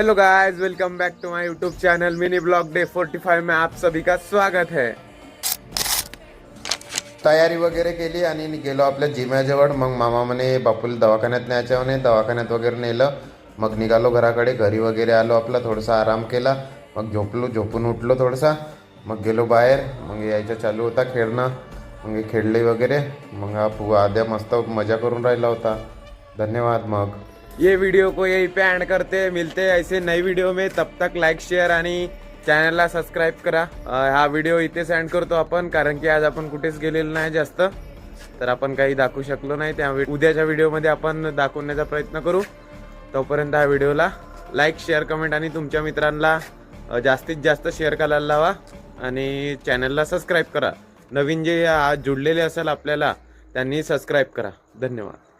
Hello guys, welcome back to my YouTube channel mini blog day 45 में आप सभी का स्वागत है। तयारी वगैरे केली आणि गेलो आपल्या जिम्याजवळ। मग मामा म्हणे बापूला दवाखान्यात न्यायचं म्हणे, दवाखान्यात वगैरे नेलं। मग निघालो घराकडे, घरी वगैरे आलो, आपला थोडासा आराम केला। मग झोपून उठलो थोडासा। मग गेलो बाहेर, मग यायचं चालू होता खेळणं। मग खेळले वगैरे, मग हा आद्या मस्त मजा करून राहिला होता। धन्यवाद। मग ये वीडियो को यहीं पे एंड करते, मिलते हैं ऐसे नई वीडियो में। तब तक लाईक शेअर आणि चॅनलला सबस्क्राईब करा। हा व्हिडिओ इथेच एंड करतो आपण, कारण की आज आपण कुठेच गेलेलो नाही जास्त, तर आपण काही दाखवू शकलो नाही। त्या उद्याच्या व्हिडिओमध्ये आपण दाखवण्याचा प्रयत्न करू। तोपर्यंत हा व्हिडिओला लाईक शेअर कमेंट आणि तुमच्या मित्रांना जास्तीत जास्त शेअर करायला लावा आणि चॅनलला सबस्क्राईब करा। नवीन जे आज जुडलेले असेल आपल्याला त्यांनी सबस्क्राईब करा। धन्यवाद।